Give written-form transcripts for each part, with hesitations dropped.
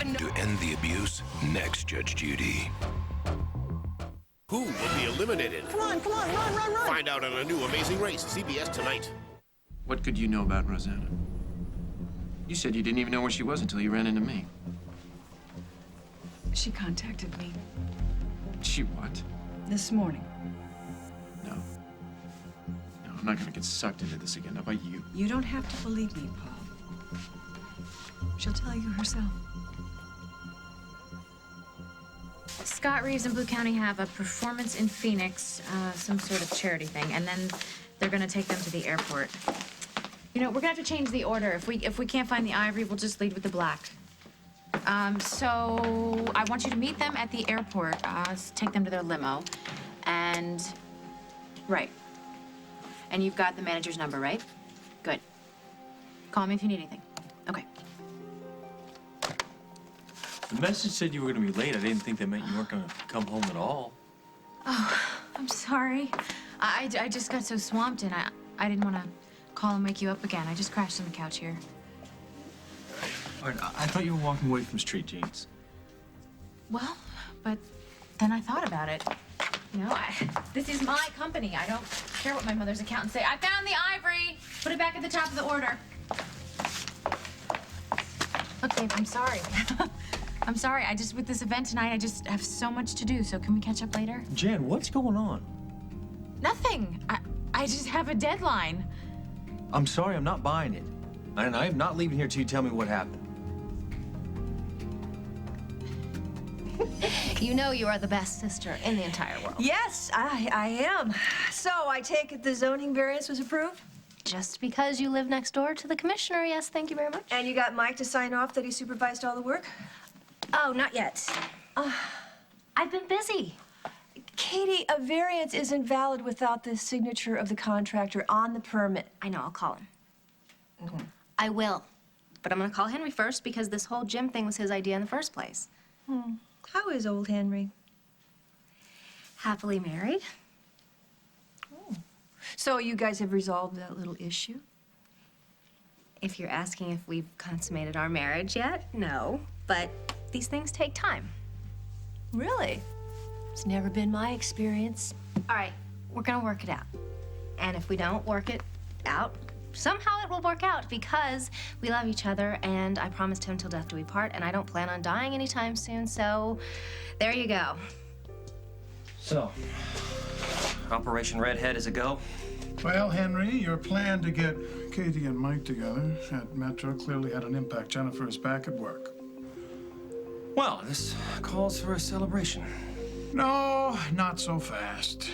even know. To end the abuse, next, Judge Judy. Who will be eliminated? Come on, run! Find out on a new Amazing Race, CBS tonight. What could you know about Rosanna? You said you didn't even know where she was until you ran into me. She contacted me She what? this morning. No. No, I'm not gonna get sucked into this again. How about you? You don't have to believe me, Paul. She'll tell you herself. Scott Reeves and Blue County have a performance in Phoenix, some sort of charity thing, and then they're gonna take them to the airport. You know, we're gonna have to change the order. If we can't find the ivory, we'll just lead with the black. So I want you to meet them at the airport, take them to their limo, and right. And you've got the manager's number, right? Good. Call me if you need anything. Okay. The message said you were gonna be late. I didn't think that meant you weren't gonna come home at all. Oh, I'm sorry. I just got so swamped and I didn't want to call and wake you up again. I just crashed on the couch here. All right, I thought you were walking away from Street Jeans. Well, but then I thought about it. You know, this is my company. I don't care what my mother's accountants say. I found the ivory. Put it back at the top of the order. Look, babe, I'm sorry. I'm sorry. With this event tonight, I just have so much to do. So can we catch up later? Jen, what's going on? Nothing. I just have a deadline. I'm sorry, I'm not buying it. And I'm not leaving here till you tell me what happened. You know you are the best sister in the entire world. Yes, I am. So I take it the zoning variance was approved? Just because you live next door to the commissioner, yes, thank you very much. And you got Mike to sign off that he supervised all the work? Oh, not yet. I've been busy. Katie, a variance isn't valid without the signature of the contractor on the permit. I know, I'll call him. I will. But I'm gonna call Henry first because this whole gym thing was his idea in the first place. How is old Henry? Happily married. So you guys have resolved that little issue? If you're asking if we've consummated our marriage yet, no. But these things take time. Really? It's never been my experience. All right, we're gonna work it out. And if we don't work it out, somehow it will work out because we love each other and I promised him till death do we part and I don't plan on dying anytime soon, so there you go. So, Operation Redhead is a go? Well, Henry, your plan to get Katie and Mike together at Metro clearly had an impact. Jennifer is back at work. Well, this calls for a celebration. No, not so fast.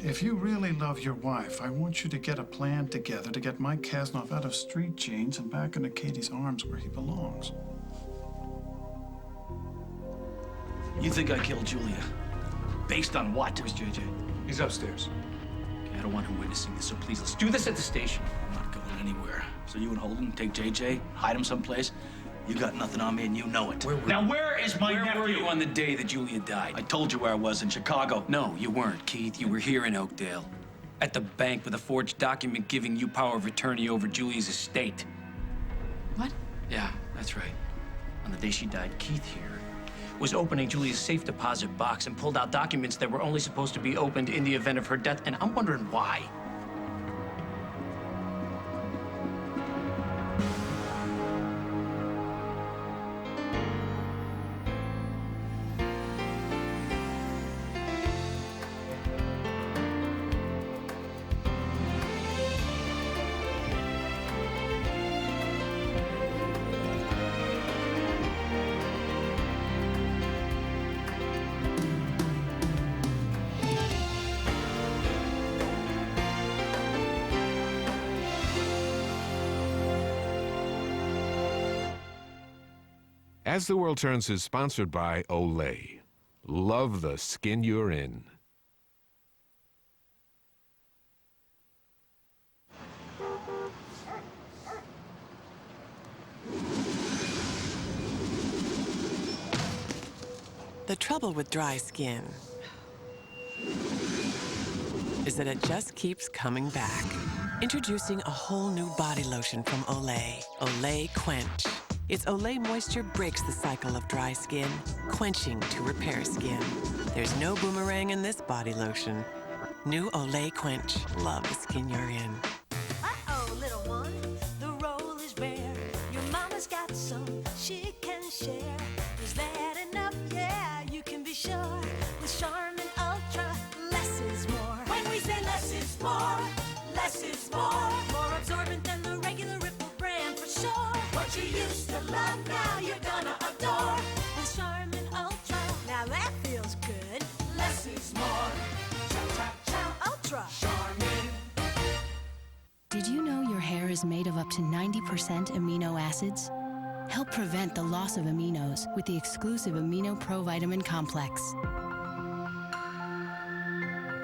If you really love your wife, I want you to get a plan together to get Mike Kasnoff out of Street Jeans and back into Katie's arms where he belongs. You think I killed Julia? Based on what? Where's JJ? He's upstairs. Okay, I don't want him witnessing this, so please, let's do this at the station. I'm not going anywhere. So you and Holden take JJ, hide him someplace. You got nothing on me, and you know it. Where is my nephew? Where were you on the day that Julia died? I told you where I was, in Chicago. No, you weren't, Keith. You were here in Oakdale. At the bank with a forged document giving you power of attorney over Julia's estate. What? Yeah, that's right. On the day she died, Keith here was opening Julia's safe deposit box and pulled out documents that were only supposed to be opened in the event of her death, and I'm wondering why. As the World Turns is sponsored by Olay. Love the skin you're in. The trouble with dry skin is that it just keeps coming back. Introducing a whole new body lotion from Olay. Olay Quench. Its Olay moisture breaks the cycle of dry skin, quenching to repair skin. There's no boomerang in this body lotion. New Olay Quench. Love the skin you're in. Uh-oh, little one, the role is rare. Your mama's got some she can share. Is that enough? Yeah, you can be sure. With Charmin Ultra, less is more. When we say less is more, less is more. More absorbent than the regular Ripple brand for sure. What you used to love, now you're gonna adore. With Charmin Ultra, now that feels good. Less is more. Ultra. Charmin. Did you know your hair is made of up to 90% amino acids? Help prevent the loss of aminos with the exclusive Amino Pro Vitamin Complex.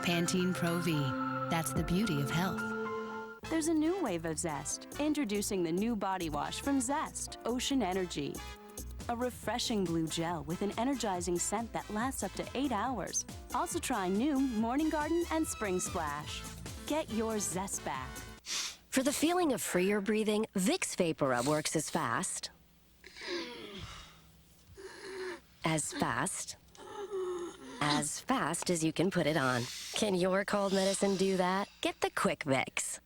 Pantene Pro V. That's the beauty of health. There's a new wave of zest. Introducing the new body wash from Zest, Ocean Energy. A refreshing blue gel with an energizing scent that lasts up to 8 hours. Also try new Morning Garden and Spring Splash. Get your zest back. For the feeling of freer breathing, Vicks VapoRub works as fast as you can put it on. Can your cold medicine do that? Get the Quick Vicks.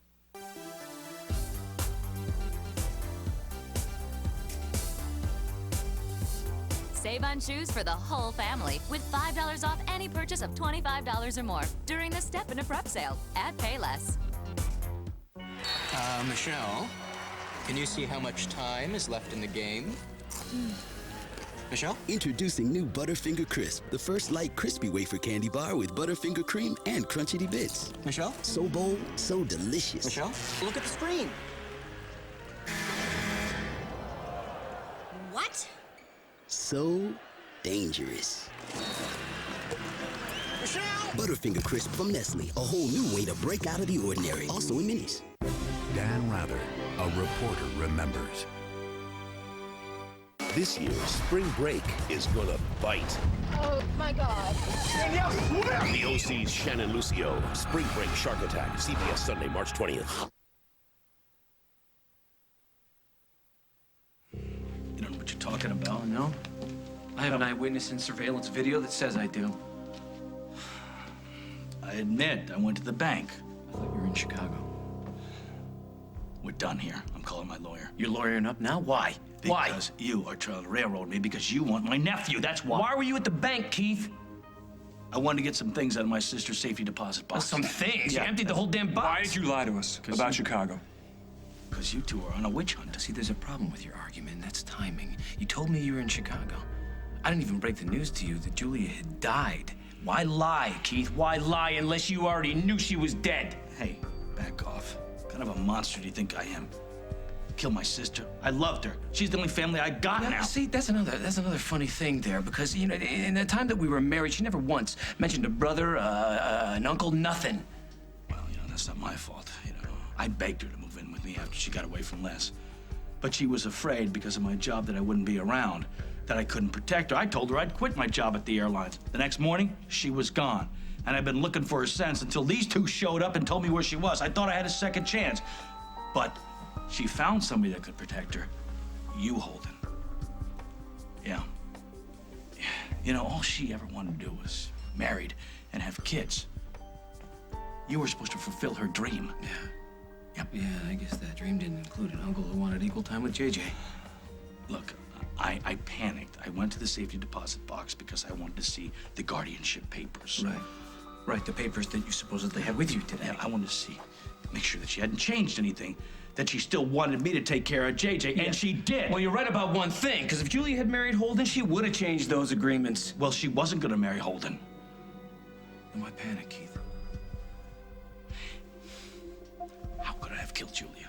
Save on shoes for the whole family with $5 off any purchase of $25 or more during the Step in a Prep sale at Payless. Michelle, can you see how much time is left in the game? Michelle? Introducing new Butterfinger Crisp, the first light crispy wafer candy bar with Butterfinger cream and crunchy bits. Michelle? So bold, so delicious. Michelle? Look at the screen. What? So dangerous. Michelle! Butterfinger Crisp from Nestle, a whole new way to break out of the ordinary. Also in minis. Dan Rather, a reporter, remembers. This year, spring break is gonna bite. Oh, my God. The OC's Shannon Lucio. Spring break shark attack. CBS Sunday, March 20th. You don't know what you're talking about. Oh, no? I have an eyewitness and surveillance video that says I do. I admit, I went to the bank. I thought you were in Chicago. We're done here. I'm calling my lawyer. You're lawyering up now? Why? Because you are trying to railroad me because you want my nephew. That's why. Why were you at the bank, Keith? I wanted to get some things out of my sister's safety deposit box. Some things? Yeah. You emptied the whole damn box. Why did you lie to us about Chicago? Because you two are on a witch hunt. See, there's a problem with your argument, and that's timing. You told me you were in Chicago. I didn't even break the news to you that Julia had died. Why lie, Keith? Why lie unless you already knew she was dead? Hey, back off. What kind of a monster do you think I am? Kill my sister. I loved her. She's the only family I got now. See, that's another funny thing there, because, you know, in the time that we were married, she never once mentioned a brother, an uncle, nothing. Well, you know, that's not my fault, you know. I begged her to move in with me after she got away from Les. But she was afraid because of my job that I wouldn't be around, that I couldn't protect her. I told her I'd quit my job at the airlines. The next morning, she was gone. And I've been looking for her since until these two showed up and told me where she was. I thought I had a second chance. But she found somebody that could protect her. You, Holden. Yeah. You know, all she ever wanted to do was married and have kids. You were supposed to fulfill her dream. Yeah. Yep. Yeah, I guess that dream didn't include an uncle who wanted equal time with JJ. Look, I panicked. I went to the safety deposit box because I wanted to see the guardianship papers. Right. Right, the papers that you supposedly had with you today. Yeah, I wanted to see, make sure that she hadn't changed anything, that she still wanted me to take care of JJ, and she did. Well, you're right about one thing, because if Julia had married Holden, she would have changed those agreements. Well, she wasn't going to marry Holden. Then why panic, Keith? How could I have killed Julia?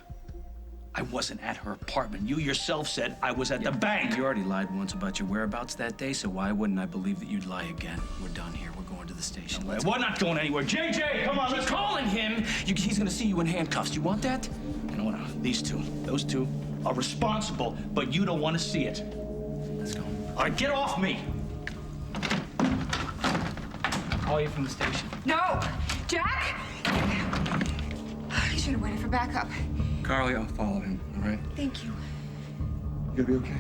I wasn't at her apartment. You yourself said I was at the bank. You already lied once about your whereabouts that day, so why wouldn't I believe that you'd lie again? We're done here. We're going to the station. No, we're not going anywhere. JJ, come on, let's go. Calling him. He's going to see you in handcuffs. You want that? You know what? Those two are responsible, but you don't want to see it. Let's go. All right, get off me. I'll call you from the station. No! Jack! You should have waited for backup. Carly, I'll follow him, all right? Thank you. You're gonna be okay.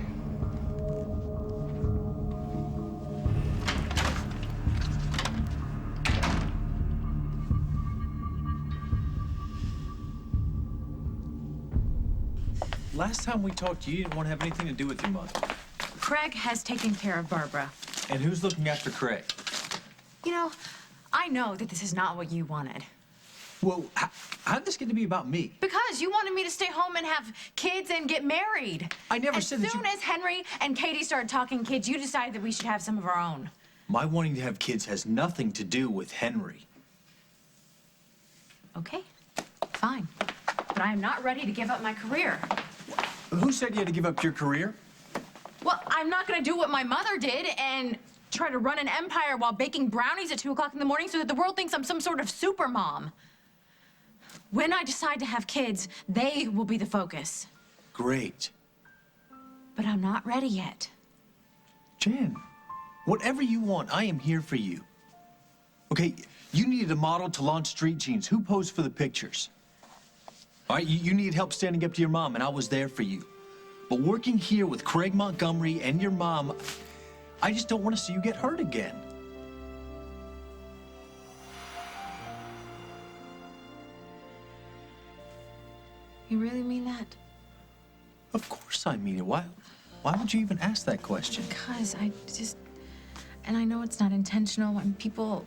Last time we talked, you didn't want to have anything to do with your mother. Craig has taken care of Barbara. And who's looking after Craig? You know, I know that this is not what you wanted. Well, how did this get to be about me? Because you wanted me to stay home and have kids and get married. I never said that you... As soon as Henry and Katie started talking kids, you decided that we should have some of our own. My wanting to have kids has nothing to do with Henry. Okay, fine. But I am not ready to give up my career. Who said you had to give up your career? Well, I'm not gonna do what my mother did and try to run an empire while baking brownies at 2 o'clock in the morning so that the world thinks I'm some sort of super mom. When I decide to have kids, they will be the focus. Great. But I'm not ready yet. Jen, whatever you want, I am here for you. Okay, you needed a model to launch Street Jeans. Who posed for the pictures? All right, you needed help standing up to your mom, and I was there for you. But working here with Craig Montgomery and your mom, I just don't want to see you get hurt again. You really mean that? Of course I mean it. Why would you even ask that question? Because I just... And I know it's not intentional, and people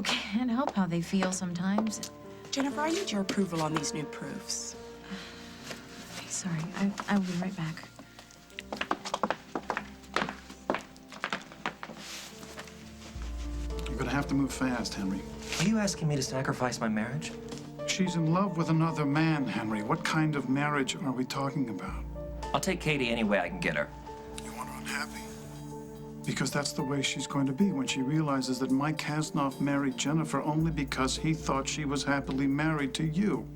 can't help how they feel sometimes. Jennifer, I need your approval on these new proofs. Okay, sorry. I will be right back. You're gonna have to move fast, Henry. Are you asking me to sacrifice my marriage? She's in love with another man, Henry. What kind of marriage are we talking about? I'll take Katie any way I can get her. You want her unhappy? Because that's the way she's going to be when she realizes that Mike Kasnoff married Jennifer only because he thought she was happily married to you.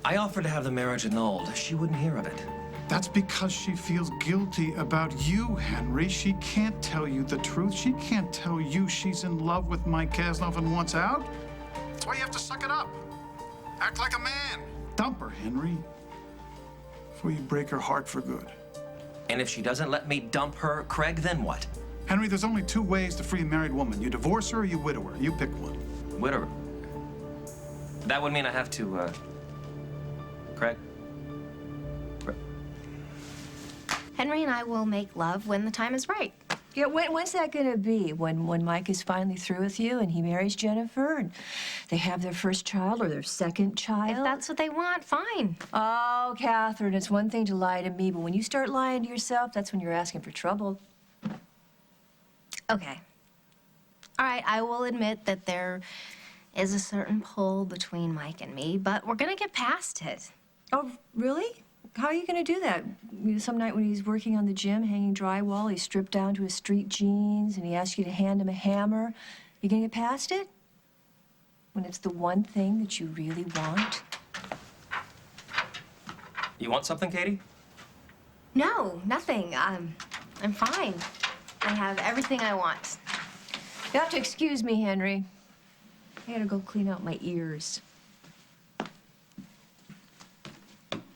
I offered to have the marriage annulled. She wouldn't hear of it. That's because she feels guilty about you, Henry. She can't tell you the truth. She can't tell you she's in love with Mike Kasnoff and wants out. That's why you have to suck it up. Act like a man. Dump her, Henry, before you break her heart for good. And if she doesn't let me dump her, Craig, then what? Henry, there's only 2 ways to free a married woman. You divorce her or you widow her. You pick one. Widow. That would mean I have to, Craig? Henry and I will make love when the time is right. Yeah, when's that gonna be? When Mike is finally through with you and he marries Jennifer and they have their first child or their second child? If that's what they want, fine. Oh, Catherine, it's one thing to lie to me, but when you start lying to yourself, that's when you're asking for trouble. Okay. All right, I will admit that there is a certain pull between Mike and me, but we're gonna get past it. Oh, really? How are you gonna do that? Some night when he's working on the gym, hanging drywall, he's stripped down to his street jeans and he asks you to hand him a hammer. You gonna get past it? When it's the one thing that you really want? You want something, Katie? No, nothing. I'm fine. I have everything I want. You have to excuse me, Henry. I gotta go clean out my ears.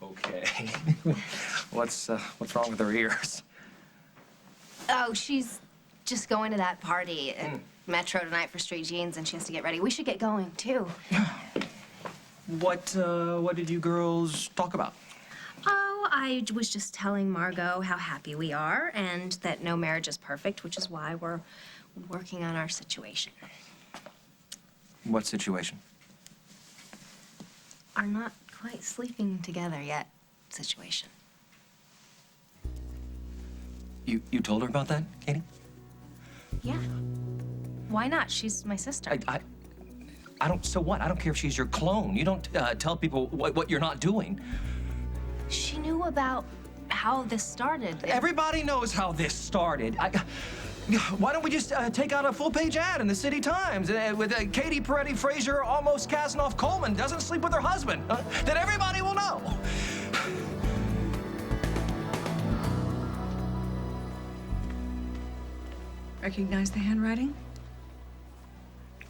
Okay. What's wrong with her ears? Oh, she's just going to that party at Metro tonight for Street Jeans, and she has to get ready. We should get going, too. What did you girls talk about? Oh, I was just telling Margot how happy we are and that no marriage is perfect, which is why we're working on our situation. What situation? Our not quite sleeping together yet situation. You told her about that, Katie? Yeah. Why not? She's my sister. I don't, so what? I don't care if she's your clone. You don't tell people what you're not doing. She knew about how this started. Everybody knows how this started. Why don't we just take out a full-page ad in the City Times with Katie Peretti Frazier, almost Kasnoff Coleman, doesn't sleep with her husband? Then everybody will know. Recognize the handwriting?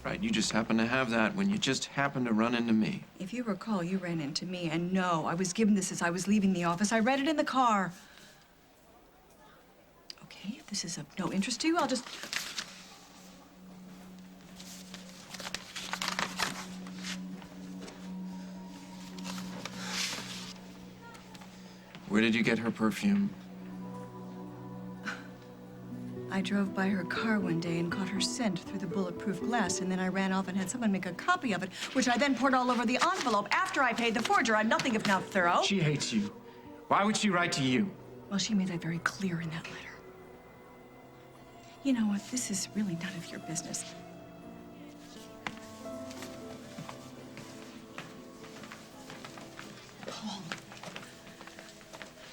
Right, you just happen to have that when you just happen to run into me. If you recall, you ran into me, and no, I was given this as I was leaving the office. I read it in the car. this is of no interest to you, I'll just... Where did you get her perfume? I drove by her car one day and caught her scent through the bulletproof glass, and then I ran off and had someone make a copy of it, which I then poured all over the envelope after I paid the forger. I'm nothing if not thorough. She hates you. Why would she write to you? Well, she made that very clear in that letter. You know what? This is really none of your business. Paul,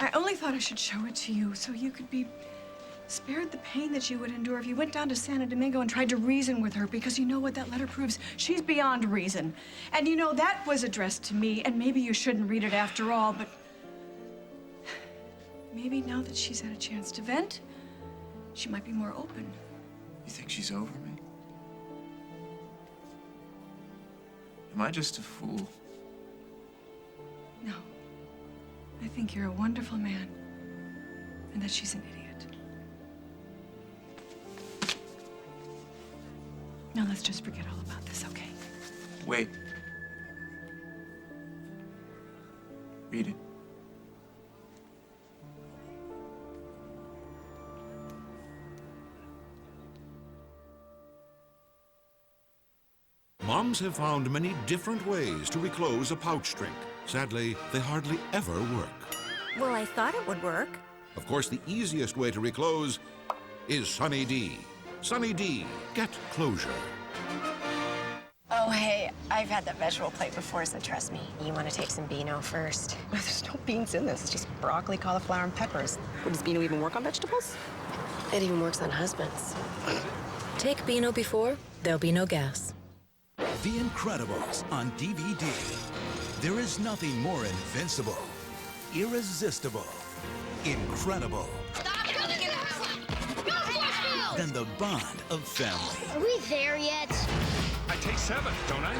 I only thought I should show it to you so you could be spared the pain that you would endure if you went down to Santo Domingo and tried to reason with her, because you know what that letter proves? She's beyond reason. And you know, that was addressed to me, and maybe you shouldn't read it after all, but maybe now that she's had a chance to vent, she might be more open. You think she's over me? Am I just a fool? No. I think you're a wonderful man, and that she's an idiot. Now let's just forget all about this, okay? Wait. Read it. Moms have found many different ways to reclose a pouch drink. Sadly, they hardly ever work. Well, I thought it would work. Of course, the easiest way to reclose is Sunny D. Sunny D, get closure. Oh, hey, I've had that vegetable plate before, so trust me. You want to take some Beano first. There's no beans in this, just broccoli, cauliflower, and peppers. Does Beano even work on vegetables? It even works on husbands. Take Beano before, there'll be no gas. The Incredibles on DVD. There is nothing more invincible, irresistible, incredible than the bond of family. Are we there yet? I take 7, don't I?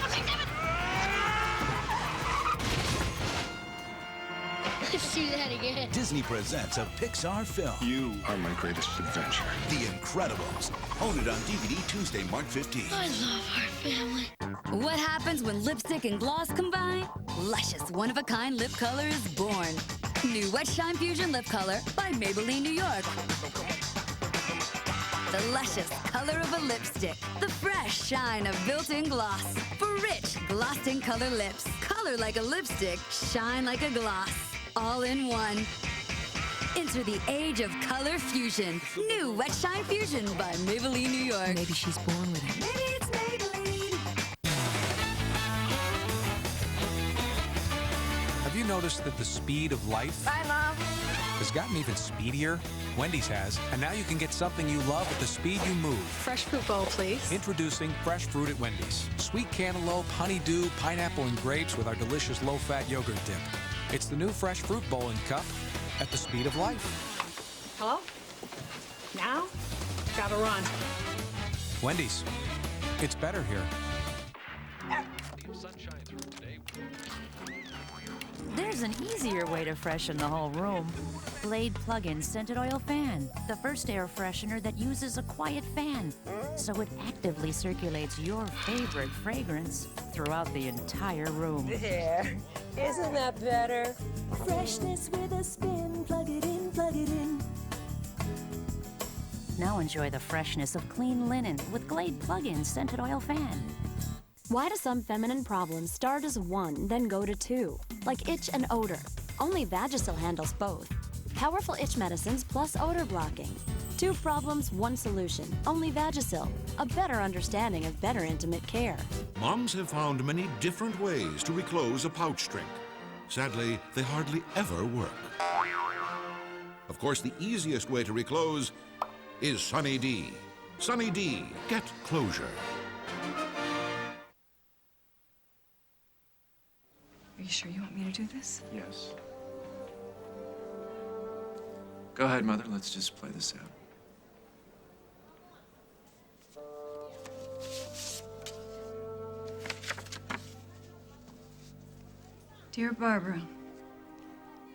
Let's do that again. Disney presents a Pixar film. You are my greatest adventure. The Incredibles. Own it on DVD Tuesday, March 15th. I love our family. What happens when lipstick and gloss combine? Luscious, one-of-a-kind lip color is born. New Wet Shine Fusion Lip Color by Maybelline, New York. The luscious color of a lipstick. The fresh shine of built-in gloss. For rich, glossed-in color lips. Color like a lipstick, shine like a gloss. All in one. Enter the age of color fusion. New Wet Shine Fusion by Maybelline, New York. Maybe she's born with it. Maybe it's Maybelline. Have you noticed that the speed of life Bye, Mom. has gotten even speedier? Wendy's has, and now you can get something you love at the speed you move. Fresh fruit bowl, please. Introducing Fresh Fruit at Wendy's. Sweet cantaloupe, honeydew, pineapple, and grapes with our delicious low-fat yogurt dip. It's the new Fresh Fruit Bowl and Cup at the speed of life. Hello? Now? Gotta run. Wendy's. It's better here. There's an easier way to freshen the whole room. Glade Plug-in Scented Oil Fan. The first air freshener that uses a quiet fan, so it actively circulates your favorite fragrance throughout the entire room. There. Isn't that better? Freshness with a spin. Plug it in, plug it in. Now enjoy the freshness of clean linen with Glade Plug-in Scented Oil Fan. Why do some feminine problems start as one, then go to two? Like itch and odor. Only Vagisil handles both. Powerful itch medicines plus odor blocking. 2 problems, 1 solution. Only Vagisil. A better understanding of better intimate care. Moms have found many different ways to reclose a pouch drink. Sadly, they hardly ever work. Of course, the easiest way to reclose is Sunny D. Sunny D, get closure. Are you sure you want me to do this? Yes. Go ahead, Mother. Let's just play this out. Dear Barbara,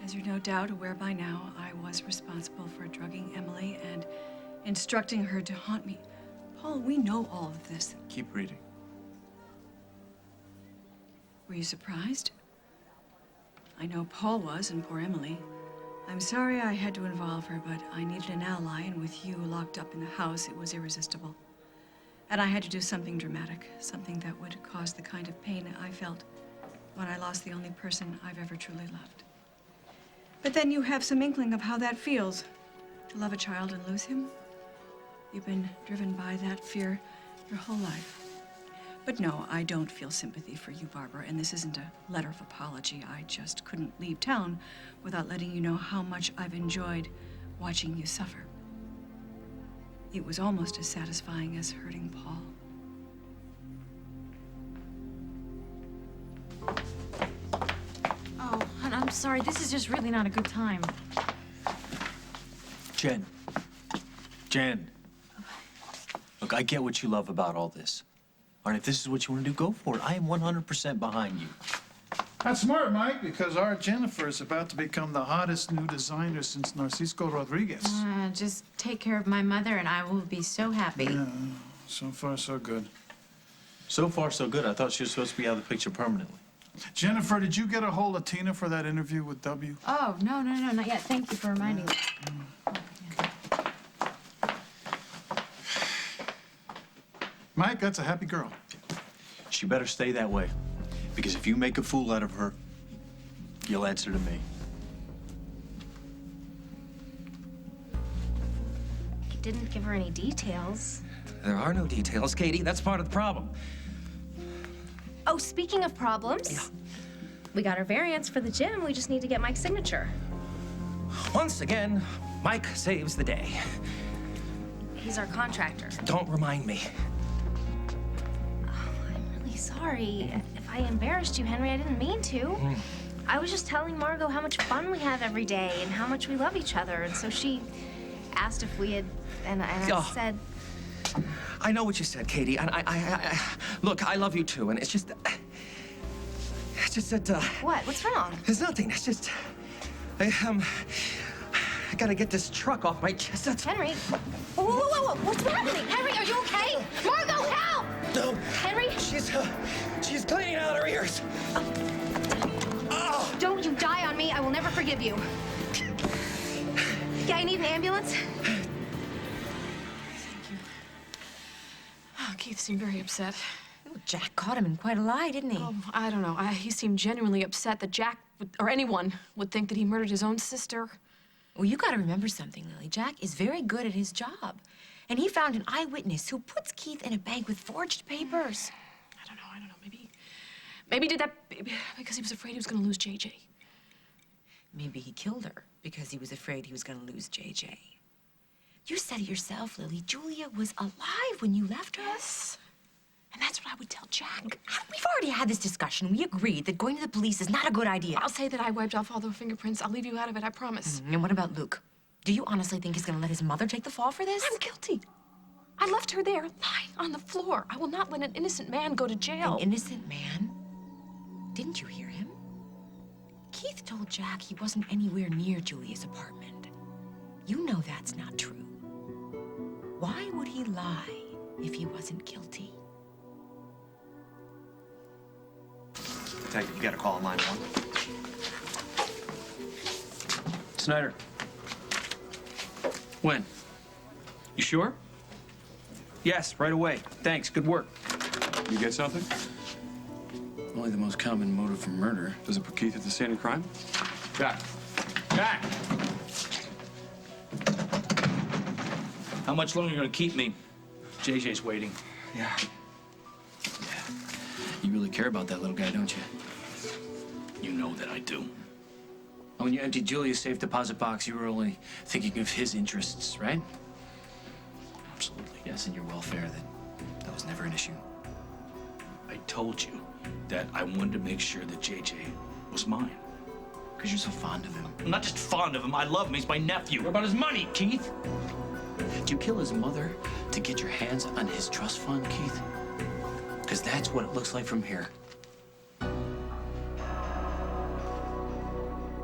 as you're no doubt aware by now, I was responsible for drugging Emily and instructing her to haunt me. Paul, we know all of this. Keep reading. Were you surprised? I know Paul was, and poor Emily. I'm sorry I had to involve her, but I needed an ally, and with you locked up in the house, it was irresistible. And I had to do something dramatic, something that would cause the kind of pain I felt when I lost the only person I've ever truly loved. But then you have some inkling of how that feels, to love a child and lose him. You've been driven by that fear your whole life. But no, I don't feel sympathy for you, Barbara, and this isn't a letter of apology. I just couldn't leave town without letting you know how much I've enjoyed watching you suffer. It was almost as satisfying as hurting Paul. Oh, hon, I'm sorry. This is just really not a good time. Jen. Look, I get what you love about all this. All right, if this is what you want to do, go for it. I am 100% behind you. That's smart, Mike, because our Jennifer is about to become the hottest new designer since Narcisco Rodriguez. Just take care of my mother and I will be so happy. Yeah, so far so good. So far, so good. I thought she was supposed to be out of the picture permanently. Jennifer, did you get a hold of Tina for that interview with W? Oh, no, not yet. Thank you for reminding me. Mike, that's a happy girl. She better stay that way, because if you make a fool out of her, you'll answer to me. He didn't give her any details. There are no details, Katie. That's part of the problem. Oh, speaking of problems, we got our variants for the gym. We just need to get Mike's signature. Once again, Mike saves the day. He's our contractor. Don't remind me. Sorry if I embarrassed you, Henry. I didn't mean to. I was just telling Margot how much fun we have every day and how much we love each other. And so she asked if we had, and I said... I know what you said, Katie, and I look, I love you too, and it's just that, What? What's wrong? There's nothing. It's just, I gotta get this truck off my chest. That's... Henry. Whoa. What's happening? Henry, are you okay? Margot, help! No. Henry? She's cleaning out her ears. Oh. Don't you die on me. I will never forgive you. Yeah, I need an ambulance. Thank you. Oh, Keith seemed very upset. Oh, Jack caught him in quite a lie, didn't he? Oh, I don't know. He seemed genuinely upset that Jack or anyone would think that he murdered his own sister. Well, you gotta remember something, Lily. Jack is very good at his job. And he found an eyewitness who puts Keith in a bank with forged papers. I don't know. Maybe he did that because he was afraid he was gonna lose JJ. Maybe he killed her because he was afraid he was gonna lose JJ. You said it yourself, Lily. Julia was alive when you left her. Yes. And that's what I would tell Jack. We've already had this discussion. We agreed that going to the police is not a good idea. I'll say that I wiped off all the fingerprints. I'll leave you out of it, I promise. And what about Luke? Do you honestly think he's gonna let his mother take the fall for this? I'm guilty. I left her there, lying on the floor. I will not let an innocent man go to jail. An innocent man? Didn't you hear him? Keith told Jack he wasn't anywhere near Julia's apartment. You know that's not true. Why would he lie if he wasn't guilty? Detective, you gotta call 911. Snyder. When? You sure? Yes, right away. Thanks, good work. You get something? Only the most common motive for murder. Does it put Keith at the scene of crime? Jack! How much longer are you gonna keep me? JJ's waiting. Yeah. You really care about that little guy, don't you? You know that I do. When you emptied Julia's safe deposit box, you were only thinking of his interests, right? Absolutely. Yes, and your welfare, that was never an issue. I told you that I wanted to make sure that JJ was mine. Because you're so fond of him. I'm not just fond of him, I love him. He's my nephew. What about his money, Keith? Did you kill his mother to get your hands on his trust fund, Keith? Because that's what it looks like from here.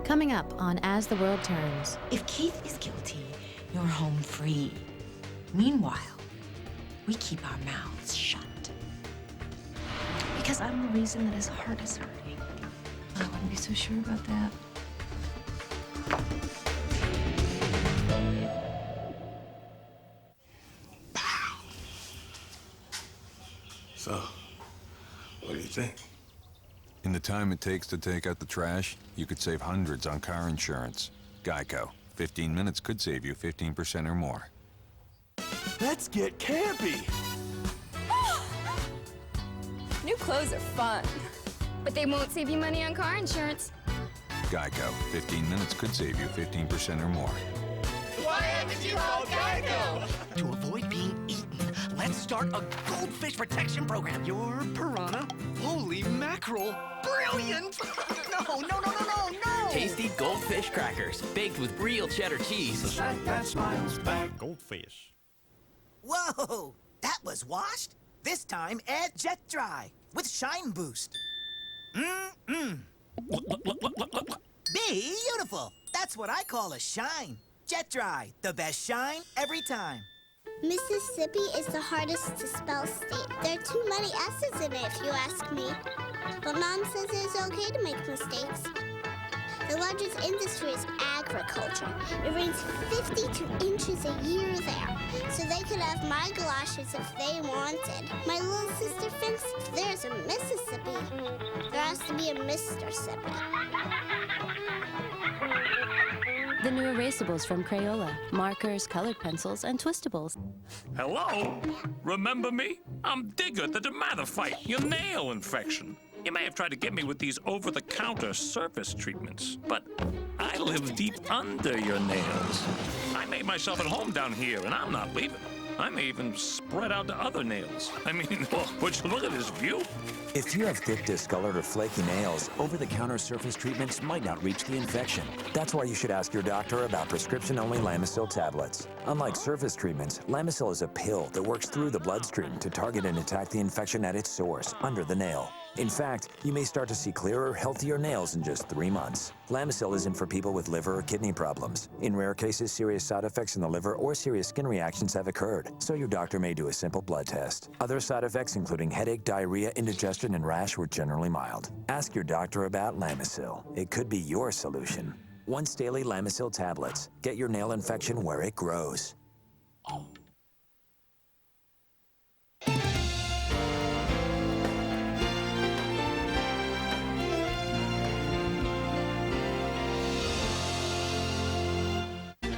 Coming up on As the World Turns. If Keith is guilty, you're home free. Meanwhile, we keep our mouths shut. Because I'm the reason that his heart is hurting. I wouldn't be so sure about that. So, what do you think? In the time it takes to take out the trash, you could save hundreds on car insurance. Geico. 15 minutes could save you 15% or more. Let's get campy! New clothes are fun, but they won't save you money on car insurance. Geico. 15 minutes could save you 15% or more. Why haven't you called Geico? To avoid being eaten, let's start a goldfish protection program. Your piranha? Holy mackerel! Brilliant! No! Tasty goldfish crackers, baked with real cheddar cheese. The snack that smiles back. Goldfish. Whoa! That was washed? This time add Jet Dry with Shine Boost. Beautiful! That's what I call a shine. Jet Dry, the best shine every time. Mississippi is the hardest to spell state. There are too many S's in it, if you ask me. But Mom says it's okay to make mistakes. The largest industry is agriculture. It rains 52 inches a year there, so they could have my galoshes if they wanted. My little sister thinks if there's a Mississippi, there has to be a Mr. Sippy. The new erasables from Crayola. Markers, colored pencils, and twistables. Hello? Remember me? I'm Digger, the dermatophyte, your nail infection. You may have tried to get me with these over-the-counter surface treatments, but I live deep under your nails. I made myself at home down here, and I'm not leaving. I may even spread out to other nails. I mean, would you look at this view? If you have thick, discolored, or flaky nails, over-the-counter surface treatments might not reach the infection. That's why you should ask your doctor about prescription-only Lamisil tablets. Unlike surface treatments, Lamisil is a pill that works through the bloodstream to target and attack the infection at its source, under the nail. In fact, you may start to see clearer, healthier nails in just 3 months. Lamisil isn't for people with liver or kidney problems. In rare cases, serious side effects in the liver or serious skin reactions have occurred, so your doctor may do a simple blood test. Other side effects, including headache, diarrhea, indigestion, and rash, were generally mild. Ask your doctor about Lamisil. It could be your solution. Once daily Lamisil tablets. Get your nail infection where it grows.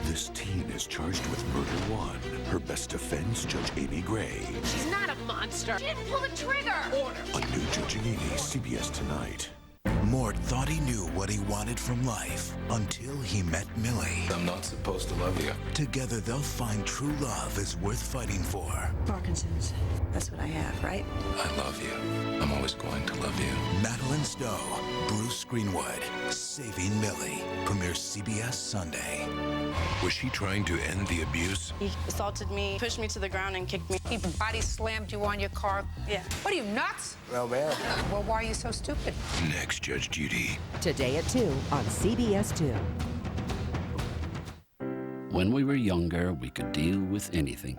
This teen is charged with murder one. Her best defense, Judge Amy Gray. She's not a monster. She didn't pull the trigger. Order. A new Judge Amy, CBS Tonight. Mort thought he knew what he wanted from life until he met Millie. I'm not supposed to love you. Together, they'll find true love is worth fighting for. Parkinson's. That's what I have, right? I love you. I'm always going to love you. Madeline Stowe, Bruce Greenwood, Saving Millie. Premieres CBS Sunday. Was she trying to end the abuse? He assaulted me, pushed me to the ground, and kicked me. He body slammed you on your car. Yeah. What are you, nuts? Well, Well, why are you so stupid? Next, Judge Judy. Today at 2 on CBS 2. When we were younger, we could deal with anything.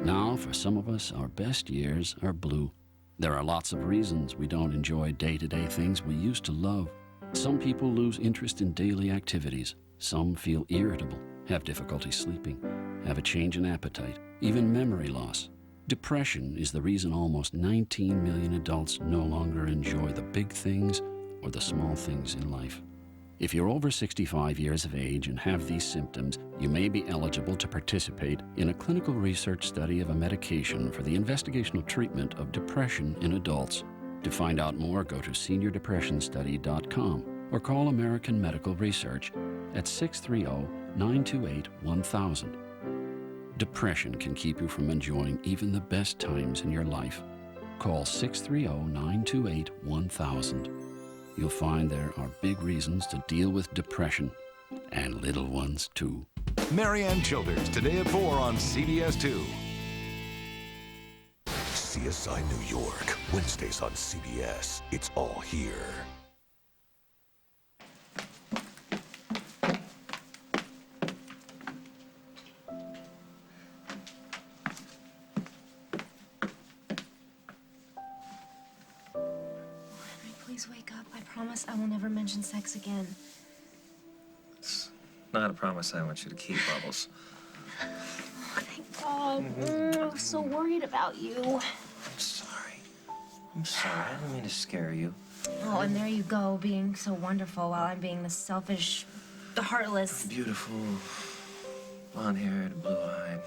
Now, for some of us, our best years are blue. There are lots of reasons we don't enjoy day-to-day things we used to love. Some people lose interest in daily activities. Some feel irritable, have difficulty sleeping, have a change in appetite, even memory loss. Depression is the reason almost 19 million adults no longer enjoy the big things or the small things in life. If you're over 65 years of age and have these symptoms, you may be eligible to participate in a clinical research study of a medication for the investigational treatment of depression in adults. To find out more, go to seniordepressionstudy.com or call American Medical Research at 630-928-1000. Depression can keep you from enjoying even the best times in your life. Call 630-928-1000. You'll find there are big reasons to deal with depression, and little ones too. Marianne Childers, today at 4 on CBS 2. CSI New York, Wednesdays on CBS. It's all here. please wake up. I promise I will never mention sex again. It's not a promise I want you to keep, Bubbles. Oh, thank God. I was so worried about you. I'm sorry. I'm sorry. I didn't mean to scare you. Oh, and there you go, being so wonderful while I'm being the selfish, the heartless. Beautiful, blonde-haired, blue-eyed.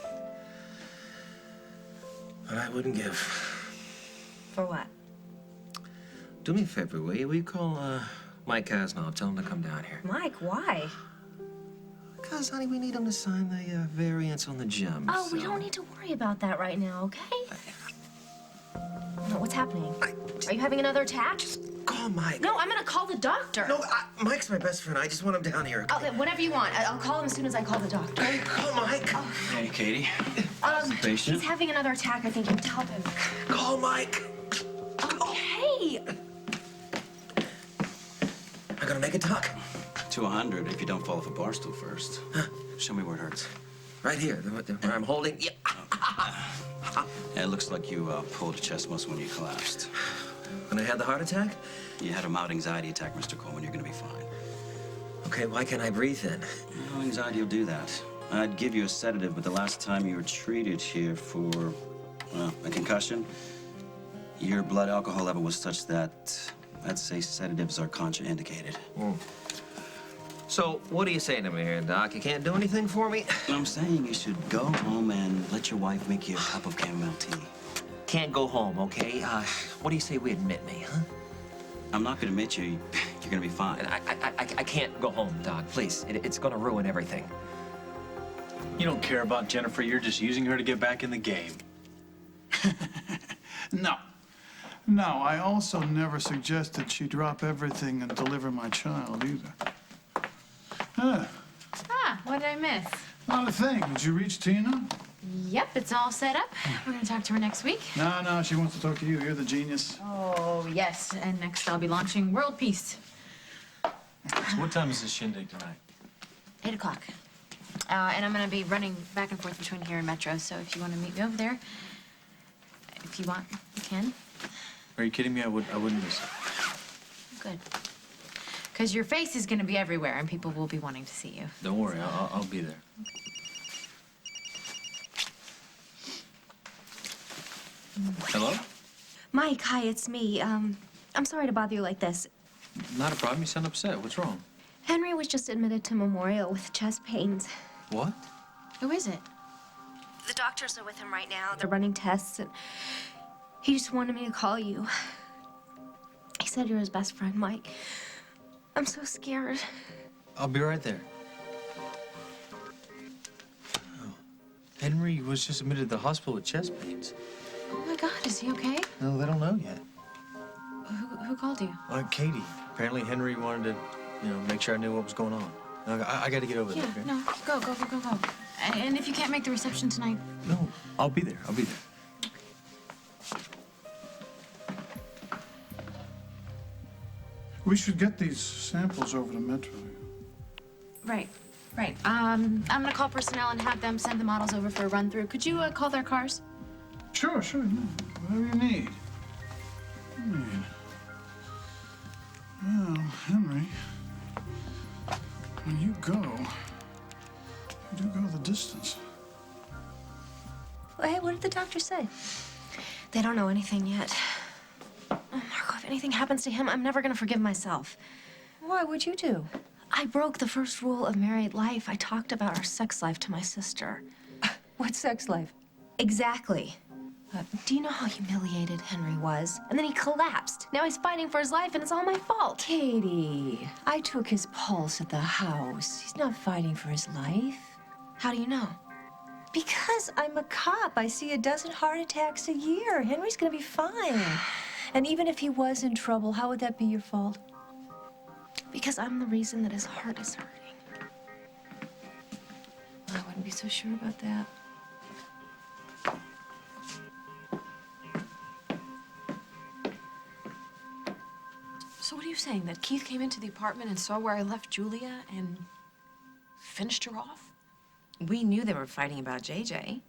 But I wouldn't give. For what? Do me a favor, will you? Will you call Mike Kasnov? Tell him to come down here. Mike, why? Because, honey, we need him to sign the variants on the gems. Oh, we don't need to worry about that right now, okay? No, what's happening? Are you having another attack? Call Mike. No, I'm gonna call the doctor. No, Mike's my best friend. I just want him down here. Okay, whatever you want. I'll call him as soon as I call the doctor. Hey, call Mike. Oh. Hey, Katie. He's having another attack. I think you tell him. Call Mike. Okay. I'm gonna make a talk. To 100 if you don't fall off a bar stool first. Show me where it hurts. Right here, where I'm holding. Yeah. Yeah, it looks like you pulled a chest muscle when you collapsed. When I had the heart attack? You had a mild anxiety attack, Mr. Coleman. You're gonna be fine. Okay, why can't I breathe then? No, anxiety will do that. I'd give you a sedative, but the last time you were treated here for, well, a concussion, your blood alcohol level was such that I'd say sedatives are contraindicated. So, what are you saying to me here, Doc? You can't do anything for me? I'm saying you should go home and let your wife make you a cup of chamomile tea. Can't go home, okay? What do you say we admit me, huh? I'm not gonna admit you. You're gonna be fine. I can't go home, Doc. Please, it's gonna ruin everything. You don't care about Jennifer. You're just using her to get back in the game. No. No, I also never suggested she drop everything and deliver my child either. What did I miss? Not a thing. Did you reach Tina? Yep, it's all set up. We're gonna talk to her next week. No, she wants to talk to you. You're the genius. Oh, yes. And next I'll be launching World Peace. So what time is this shindig tonight? 8 o'clock. And I'm gonna be running back and forth between here and Metro, so if you want to meet me over there, if you want, you can. Are you kidding me? I wouldn't miss it. Good. Because your face is gonna be everywhere, and people will be wanting to see you. Don't worry, I'll be there. Hello? Mike, hi, it's me. I'm sorry to bother you like this. Not a problem. You sound upset. What's wrong? Henry was just admitted to Memorial with chest pains. What? Who is it? The doctors are with him right now. They're running tests, and he just wanted me to call you. He said you're his best friend, Mike. I'm so scared. I'll be right there. Oh. Henry was just admitted to the hospital with chest pains. Oh my God, is he okay? No, they don't know yet. Who called you? Katie. Apparently Henry wanted to, make sure I knew what was going on. I got to get over there. Okay? No, go. And if you can't make the reception tonight, No, I'll be there. I'll be there. We should get these samples over to Metro. right. I'm gonna call personnel and have them send the models over for a run through. Could you call their cars? Sure. Yeah. Whatever you need. Well, Henry, when you do go the distance. Well, hey, what did the doctor say? They don't know anything yet. Oh, Marco, if anything happens to him, I'm never gonna forgive myself. Why would you do? I broke the first rule of married life. I talked about our sex life to my sister. What sex life? Exactly. Do you know how humiliated Henry was? And then he collapsed. Now he's fighting for his life, and it's all my fault. Katie, I took his pulse at the house. He's not fighting for his life. How do you know? Because I'm a cop. I see a dozen heart attacks a year. Henry's gonna be fine. And even if he was in trouble, how would that be your fault? Because I'm the reason that his heart is hurting. I wouldn't be so sure about that. So what are you saying? That Keith came into the apartment and saw where I left Julia and finished her off? We knew they were fighting about JJ.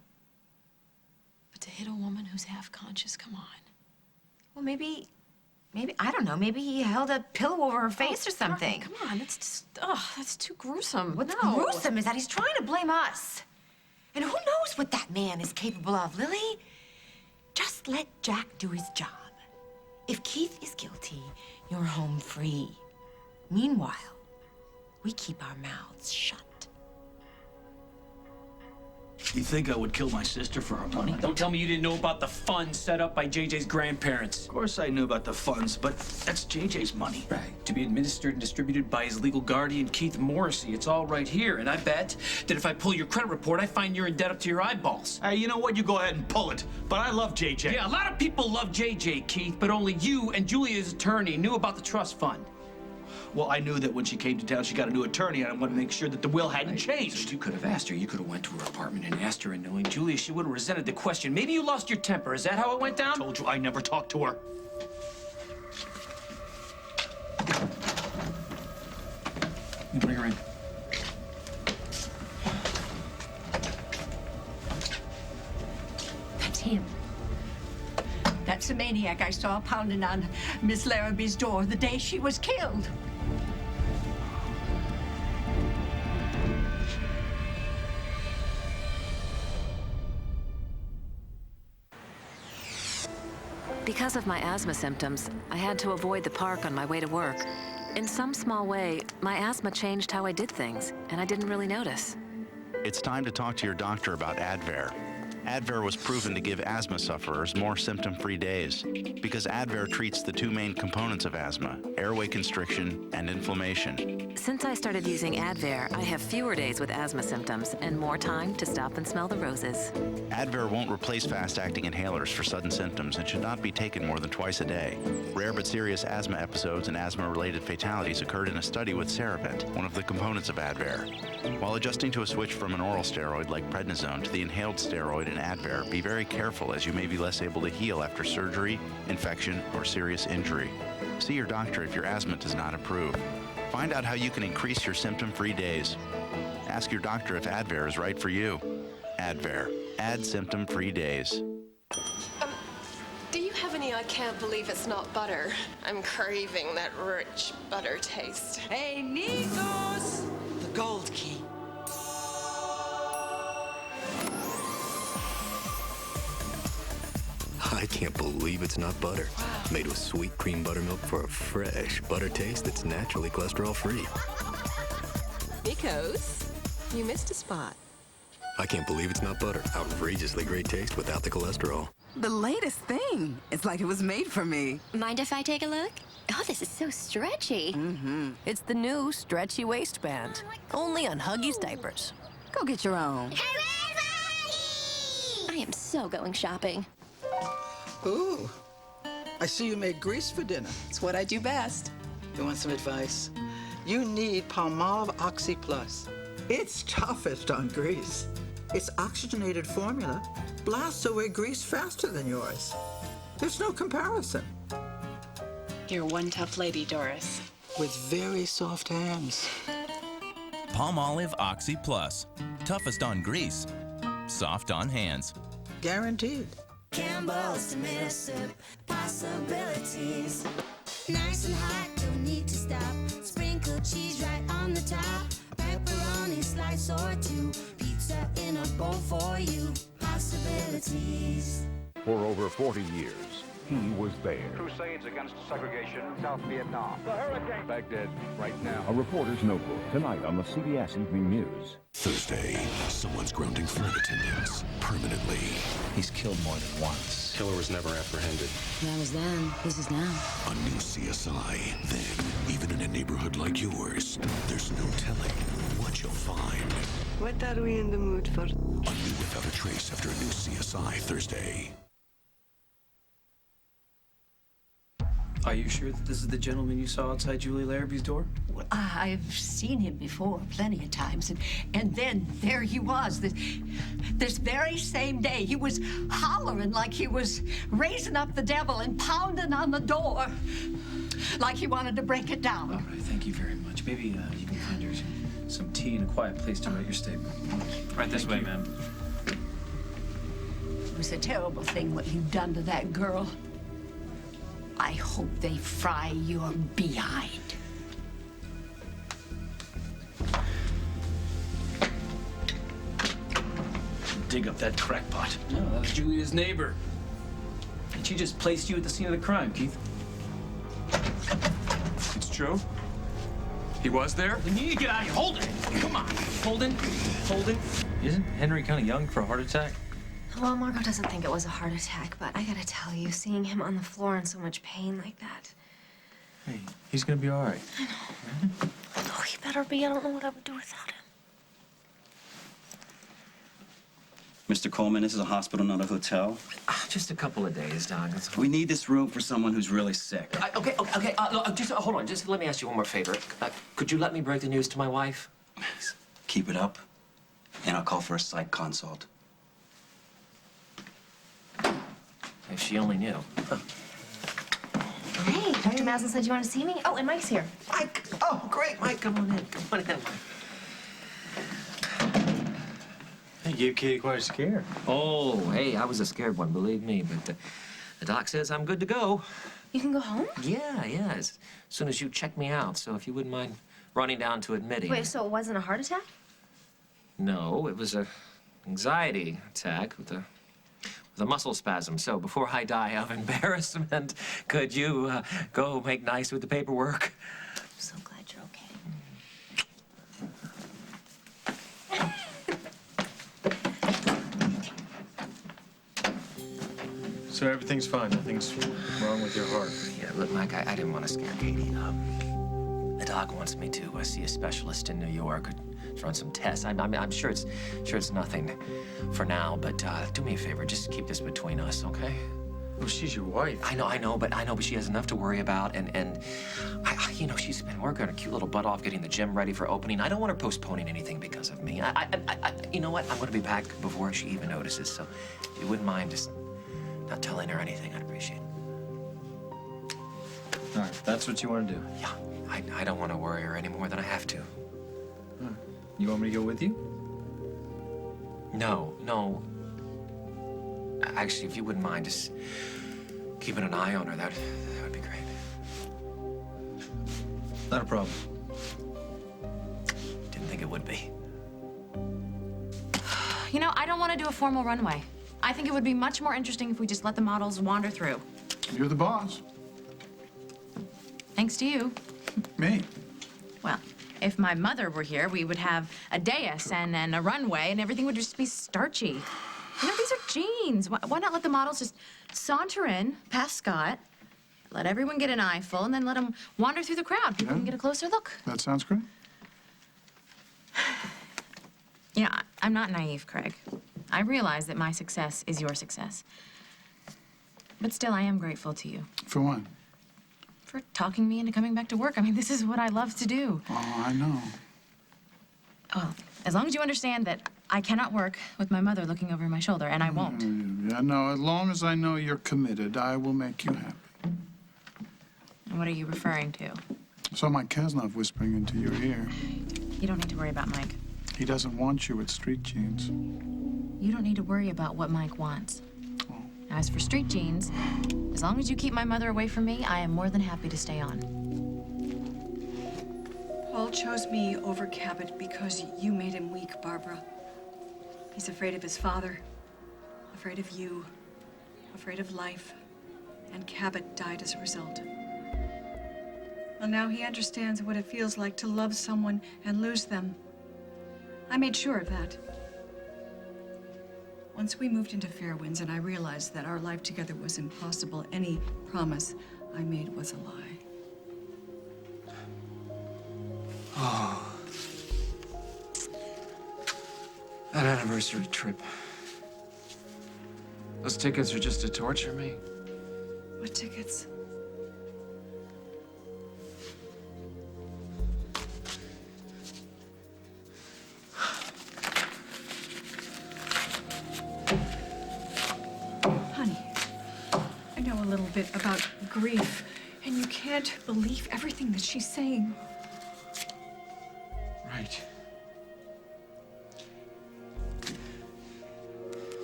But to hit a woman who's half conscious, come on. Well, maybe Maybe, I don't know, maybe he held a pillow over her face or something. Come on, that's just, that's too gruesome. What's gruesome is that he's trying to blame us. And who knows what that man is capable of, Lily? Just let Jack do his job. If Keith is guilty, you're home free. Meanwhile, we keep our mouths shut. You think I would kill my sister for her money? Don't tell me you didn't know about the fund set up by JJ's grandparents. Of course I knew about the funds, but that's JJ's money. Right. To be administered and distributed by his legal guardian, Keith Morrissey. It's all right here, and I bet that if I pull your credit report, I find you're in debt up to your eyeballs. Hey, you know what? You go ahead and pull it. But I love JJ. Yeah, a lot of people love JJ, Keith, but only you and Julia's attorney knew about the trust fund. Well, I knew that when she came to town, she got a new attorney, and I wanted to make sure that the will hadn't changed. You could have asked her. You could have went to her apartment and asked her, and knowing Julia, she would have resented the question. Maybe you lost your temper. Is that how it went down? I told you I never talked to her. You bring her in. That's him. That's the maniac I saw pounding on Miss Larrabee's door the day she was killed. Because of my asthma symptoms, I had to avoid the park on my way to work. In some small way, my asthma changed how I did things, and I didn't really notice. It's time to talk to your doctor about Advair. Advair was proven to give asthma sufferers more symptom-free days because Advair treats the two main components of asthma, airway constriction and inflammation. Since I started using Advair, I have fewer days with asthma symptoms and more time to stop and smell the roses. Advair won't replace fast-acting inhalers for sudden symptoms and should not be taken more than twice a day. Rare but serious asthma episodes and asthma-related fatalities occurred in a study with Serapent, one of the components of Advair. While adjusting to a switch from an oral steroid like prednisone to the inhaled steroid in Advair, be very careful as you may be less able to heal after surgery, infection, or serious injury. See your doctor if your asthma does not improve. Find out how you can increase your symptom-free days. Ask your doctor if Advair is right for you. Advair. Add symptom-free days. Do you have any I can't believe it's not butter? I'm craving that rich butter taste. Hey, Nikos! The gold key. I can't believe it's not butter. Made with sweet cream buttermilk for a fresh butter taste that's naturally cholesterol-free. Nikos, you missed a spot. I can't believe it's not butter. Outrageously great taste without the cholesterol. The latest thing. It's like it was made for me. Mind if I take a look? Oh, this is so stretchy. Mm-hmm. It's the new stretchy waistband. Only on Huggies diapers. Go get your own. I am so going shopping. Ooh, I see you made grease for dinner. It's what I do best. You want some advice? You need Palmolive Oxy Plus. It's toughest on grease. Its oxygenated formula blasts away grease faster than yours. There's no comparison. You're one tough lady, Doris. With very soft hands. Palmolive Oxy Plus. Toughest on grease, soft on hands. Guaranteed. Campbell's tomato soup, possibilities. Nice and hot, don't need to stop. Sprinkle cheese right on the top. Pepperoni slice or two. Pizza in a bowl for you. Possibilities. For over 40 years, he was there. Crusades against segregation in South Vietnam. The hurricane. Baghdad, right now. A reporter's notebook, tonight on the CBS Evening News. Thursday, someone's grounding flight attendants permanently. He's killed more than once. Killer was never apprehended. That was then. This is now. A new CSI. Then, even in a neighborhood like yours, there's no telling what you'll find. What are we in the mood for? A new Without a Trace after a new CSI Thursday. Are you sure that this is the gentleman you saw outside Julie Larrabee's door? I've seen him before plenty of times, and then there he was. This very same day, he was hollering like he was raising up the devil and pounding on the door like he wanted to break it down. All right, thank you very much. Maybe you can find her some tea and a quiet place to write your statement. Right this way, ma'am. It was a terrible thing what you've done to that girl. I hope they fry your behind. Dig up that crackpot. No, that was Julia's neighbor. And she just placed you at the scene of the crime, Keith. It's true? He was there? You need to get out of here. Hold it. Come on. Holden. Holden. Isn't Henry kind of young for a heart attack? Well, Margot doesn't think it was a heart attack, but I gotta tell you, seeing him on the floor in so much pain like that. Hey, he's gonna be all right. Oh, he better be. I don't know what I would do without him. Mr. Coleman, this is a hospital, not a hotel. Just a couple of days, Doc. We need this room for someone who's really sick. Okay. Look, just hold on. Just let me ask you one more favor. Could you let me break the news to my wife? Keep it up, and I'll call for a psych consult. If she only knew. Hey, Dr. Maslin said you want to see me? Oh, and Mike's here. Mike! Oh, great, Mike. Come on in. Come on in, Mike. Hey, you gave Katie quite a scare. Oh, hey, I was a scared one, believe me. But the doc says I'm good to go. You can go home? Yeah, as soon as you check me out. So if you wouldn't mind running down to admitting. Wait, so it wasn't a heart attack? No, it was a anxiety attack with a muscle spasm. So before I die of embarrassment, could you go make nice with the paperwork? I'm so glad you're okay. So everything's fine. Nothing's wrong with your heart. Yeah, look, Mike, I didn't want to scare Katie. The doc wants me to see a specialist in New York, run some tests. I'm sure it's nothing for now, but do me a favor, just keep this between us, okay? Well, she's your wife. I know, but she has enough to worry about, and you know, she's been working her cute little butt off getting the gym ready for opening. I don't want her postponing anything because of me. You know what? I'm gonna be back before she even notices, so if you wouldn't mind just not telling her anything, I'd appreciate it. All right, that's what you want to do. Yeah, I don't want to worry her any more than I have to. Right. You want me to go with you? No. Actually, if you wouldn't mind just keeping an eye on her, that would be great. Not a problem. Didn't think it would be. You know, I don't want to do a formal runway. I think it would be much more interesting if we just let the models wander through. You're the boss. Thanks to you. Me. Well, if my mother were here, we would have a dais and a runway, and everything would just be starchy. You know, these are jeans. Why not let the models just saunter in past Scott, let everyone get an eyeful, and then let them wander through the crowd. People can get a closer look. That sounds great. You know, I'm not naive, Craig. I realize that my success is your success. But still, I am grateful to you. For what? For talking me into coming back to work. I mean, this is what I love to do. Oh, I know. Well, as long as you understand that I cannot work with my mother looking over my shoulder, and I won't. Yeah, no, as long as I know you're committed, I will make you happy. And what are you referring to? So Mike Kasnov whispering into your ear. You don't need to worry about Mike. He doesn't want you at Street Jeans. You don't need to worry about what Mike wants. As for Street Jeans, as long as you keep my mother away from me, I am more than happy to stay on. Paul chose me over Cabot because you made him weak, Barbara. He's afraid of his father, afraid of you, afraid of life, and Cabot died as a result. Well, now he understands what it feels like to love someone and lose them. I made sure of that. Once we moved into Fairwinds and I realized that our life together was impossible, any promise I made was a lie. Oh. That anniversary trip. Those tickets are just to torture me. What tickets? Honey, I know a little bit about grief, and you can't believe everything that she's saying. Right.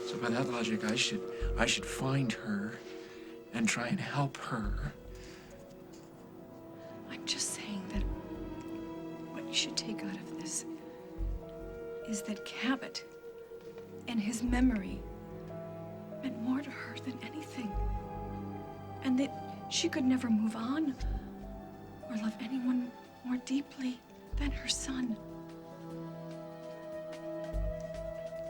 So by that logic, I should find her and try and help her just saying that what you should take out of this is that Cabot and his memory meant more to her than anything. And that she could never move on or love anyone more deeply than her son.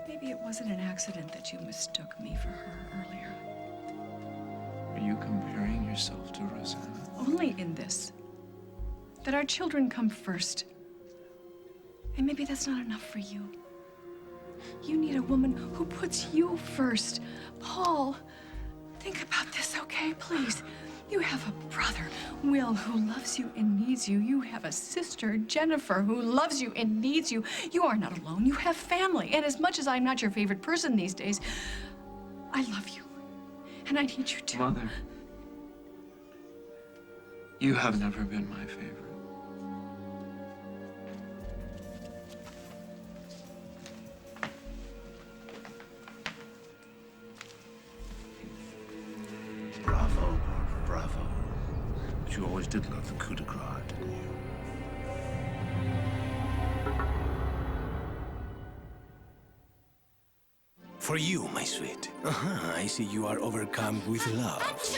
Maybe it wasn't an accident that you mistook me for her earlier. Are you comparing yourself to Rosanna? Only in this. That our children come first. And maybe that's not enough for you. You need a woman who puts you first. Paul, think about this, okay? Please. You have a brother, Will, who loves you and needs you. You have a sister, Jennifer, who loves you and needs you. You are not alone. You have family. And as much as I'm not your favorite person these days, I love you. And I need you to. Mother, you have never been my favorite. Bravo, bravo. But you always did love the coup de grace, didn't you? For you, my sweet. I see you are overcome with love.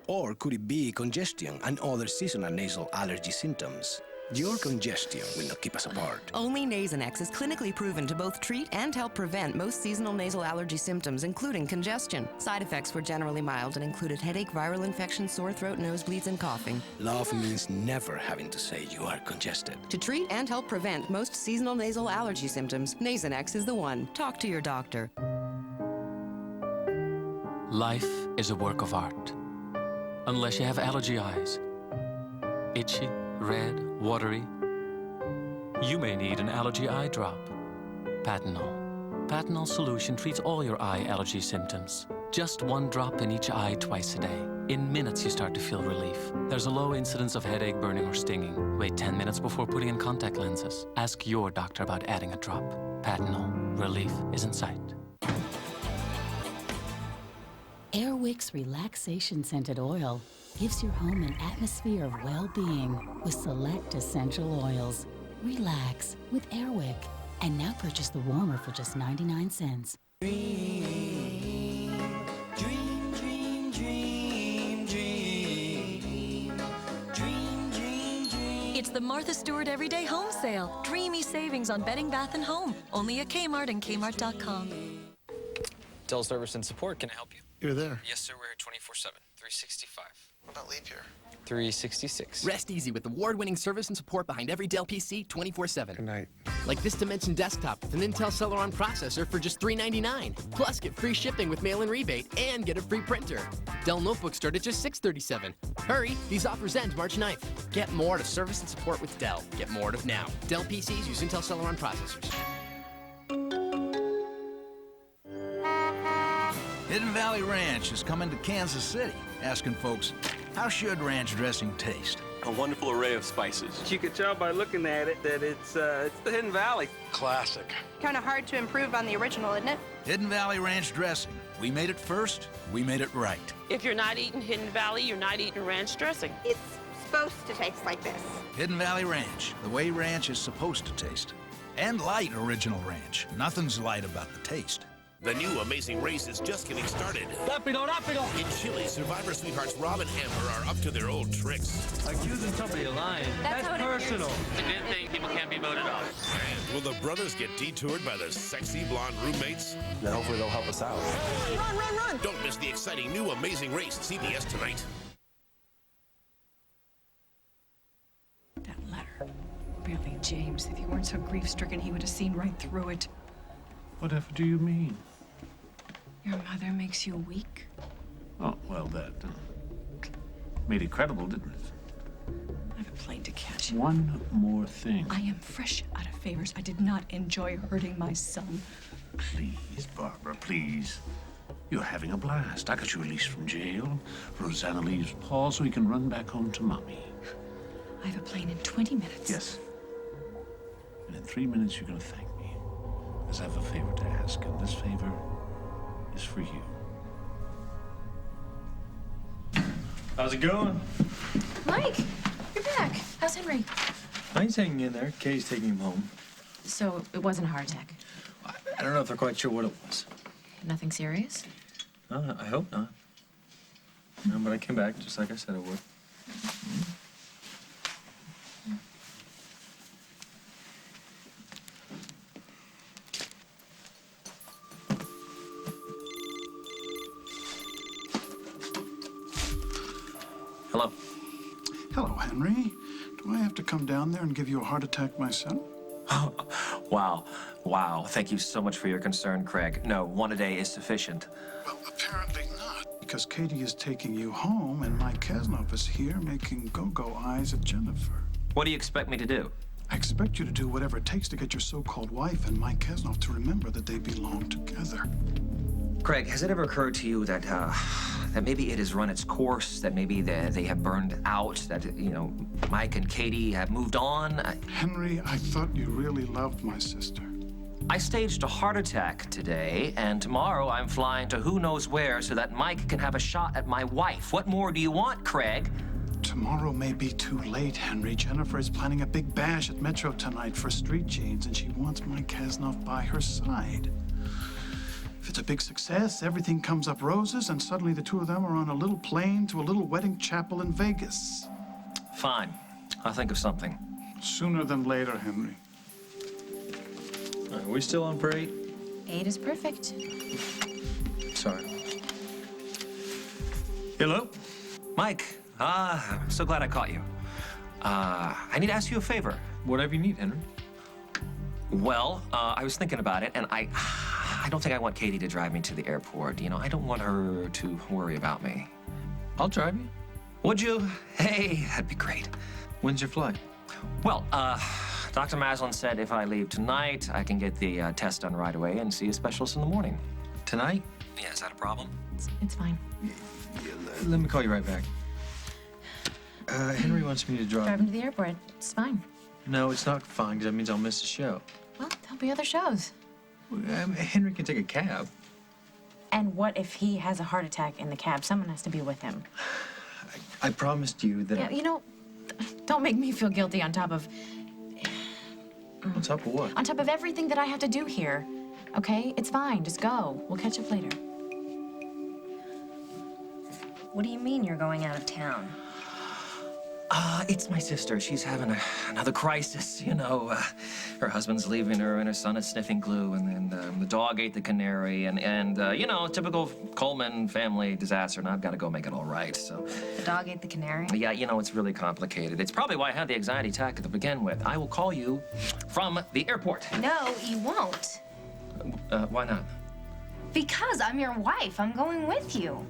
Or could it be congestion and other seasonal nasal allergy symptoms? Your congestion will not keep us apart. Only Nasonex is clinically proven to both treat and help prevent most seasonal nasal allergy symptoms, including congestion. Side effects were generally mild and included headache, viral infection, sore throat, nosebleeds, and coughing. Love means never having to say you are congested. To treat and help prevent most seasonal nasal allergy symptoms, Nasonex is the one. Talk to your doctor. Life is a work of art. Unless you have allergy eyes. Itchy, red, watery. You may need an allergy eye drop. Patanol. Patanol solution treats all your eye allergy symptoms. Just one drop in each eye twice a day. In minutes, you start to feel relief. There's a low incidence of headache, burning, or stinging. Wait 10 minutes before putting in contact lenses. Ask your doctor about adding a drop. Patanol. Relief is in sight. Airwick's relaxation scented oil gives your home an atmosphere of well-being with select essential oils. Relax with Airwick. And now purchase the warmer for just 99 cents. It's the Martha Stewart Everyday Home Sale. Dreamy savings on bedding, bath, and home. Only at Kmart and Kmart.com. Teleservice and support, can I help you? You're there. Yes, sir, we're here 24/7, 365. What about leap year? 366. Rest easy with award-winning service and support behind every Dell PC 24/7. Good night. Like this Dimension desktop with an Intel Celeron processor for just $399. Plus, get free shipping with mail-in rebate and get a free printer. Dell notebooks start at just $637. Hurry, these offers end March 9th. Get more to service and support with Dell. Get more of now. Dell PCs use Intel Celeron processors. Hidden Valley Ranch is coming to Kansas City, asking folks, how should ranch dressing taste? A wonderful array of spices. You could tell by looking at it that it's the Hidden Valley. Classic. Kind of hard to improve on the original, isn't it? Hidden Valley Ranch dressing. We made it first, we made it right. If you're not eating Hidden Valley, you're not eating ranch dressing. It's supposed to taste like this. Hidden Valley Ranch, the way ranch is supposed to taste. And light original ranch. Nothing's light about the taste. The new Amazing Race is just getting started. Rápido, rápido! In Chile, Survivor Sweethearts Rob and Amber are up to their old tricks. Accusing somebody of lying. That's personal. It's a good thing people can't be voted off. And will the brothers get detoured by the sexy blonde roommates? Then hopefully they'll help us out. Run, run, run! Don't miss the exciting new Amazing Race, CBS tonight. That letter. Really, James, if you weren't so grief-stricken, he would have seen right through it. Whatever do you mean? Your mother makes you weak? Oh, well, that made it credible, didn't it? I have a plane to catch. One more thing. I am fresh out of favors. I did not enjoy hurting my son. Please, Barbara, please. You're having a blast. I got you released from jail. Rosanna leaves Paul so he can run back home to Mommy. I have a plane in 20 minutes. Yes. And in 3 minutes, you're going to thank me. Because I have a favor to ask, and this favor is for you. How's it going? Mike, you're back. How's Henry? He's hanging in there. Katie's taking him home. So it wasn't a heart attack? I don't know if they're quite sure what it was. Nothing serious? I hope not. No, but I came back just like I said I would. Hello. Hello, Henry. Do I have to come down there and give you a heart attack myself? Wow. Wow. Thank you so much for your concern, Craig. No, one a day is sufficient. Well, apparently not, because Katie is taking you home and Mike Kasnoff is here making go-go eyes at Jennifer. What do you expect me to do? I expect you to do whatever it takes to get your so-called wife and Mike Kasnoff to remember that they belong together. Craig, has it ever occurred to you that that maybe it has run its course, that maybe they have burned out, that, you know, Mike and Katie have moved on? Henry, I thought you really loved my sister. I staged a heart attack today, and tomorrow I'm flying to who knows where so that Mike can have a shot at my wife. What more do you want, Craig? Tomorrow may be too late, Henry. Jennifer is planning a big bash at Metro tonight for Street Jeans, and she wants Mike Kasnoff by her side. If it's a big success, everything comes up roses, and suddenly the two of them are on a little plane to a little wedding chapel in Vegas. Fine. I'll think of something. Sooner than later, Henry. Are we still on for 8? 8 is perfect. Sorry. Hello? Mike, I'm so glad I caught you. I need to ask you a favor. Whatever you need, Henry. Well, I was thinking about it, and I don't think I want Katie to drive me to the airport. You know, I don't want her to worry about me. I'll drive you. Would you? Hey, that'd be great. When's your flight? Well, Dr. Maslin said if I leave tonight, I can get the test done right away and see a specialist in the morning. Tonight? Yeah, is that a problem? It's fine. Let me call you right back. Henry wants me to drive. Drive him to the airport. It's fine. No, it's not fine, because that means I'll miss the show. Well, there'll be other shows. Henry can take a cab. And what if he has a heart attack in the cab? Someone has to be with him. I promised you that. Yeah, you know, don't make me feel guilty on top of... On top of what? On top of everything that I have to do here. Okay? It's fine. Just go. We'll catch up later. What do you mean you're going out of town? It's my sister. She's having another crisis, you know. Her husband's leaving her, and her son is sniffing glue, and then the dog ate the canary, and you know, typical Coleman family disaster, and I've got to go make it all right, so... The dog ate the canary? Yeah, you know, it's really complicated. It's probably why I had the anxiety attack to begin with. I will call you from the airport. No, you won't. Why not? Because I'm your wife. I'm going with you.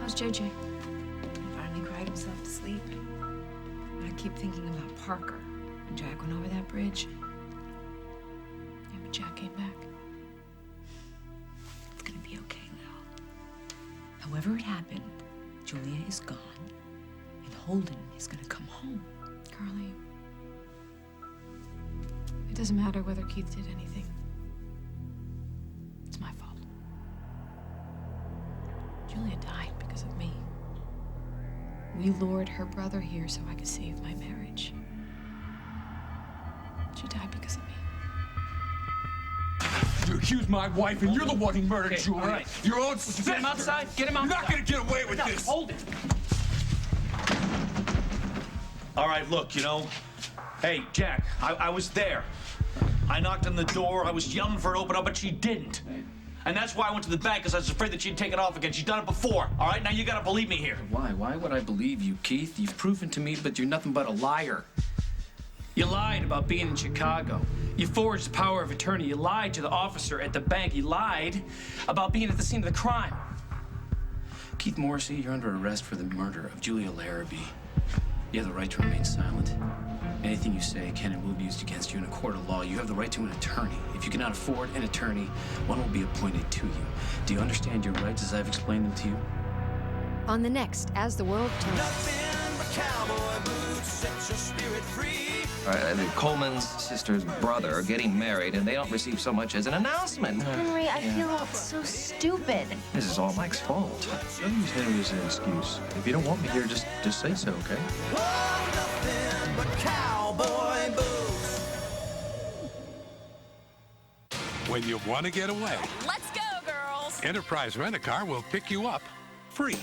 How's JJ? He finally cried himself to sleep. I keep thinking about Parker. When Jack went over that bridge. Yeah, but Jack came back. It's gonna be okay, Lil. However it happened, Julia is gone, and Holden is gonna come home. Carly, it doesn't matter whether Keith did anything. It's my fault. Julia died because of me. We lured her brother here so I could save my marriage. She died because of me. You accuse my wife, and you're the one who murdered Julia. All right. Your own sister. Get him outside. Get him outside. You're not going to get away with this. Hold it. All right, look, you know, hey, Jack, I was there. I knocked on the door. I was yelling for her to open up, but she didn't. And that's why I went to the bank, because I was afraid that she'd take it off again. She's done it before, all right? Now you gotta believe me here. Why? Why would I believe you, Keith? You've proven to me that you're nothing but a liar. You lied about being in Chicago. You forged power of attorney. You lied to the officer at the bank. You lied about being at the scene of the crime. Keith Morrissey, you're under arrest for the murder of Julia Larrabee. You have the right to remain silent. Anything you say can and will be used against you in a court of law. You have the right to an attorney. If you cannot afford an attorney, one will be appointed to you. Do you understand your rights as I've explained them to you? On the next As the World Turns. Nothing but cowboy boots set your spirit free. Coleman's sister's brother are getting married, and they don't receive so much as an announcement. Henry, I feel so stupid. This is all Mike's fault. Don't use Henry as an excuse. If you don't want me here, just say so, okay? When you want to get away, Let's go, girls. Enterprise Rent-A-Car will pick you up free.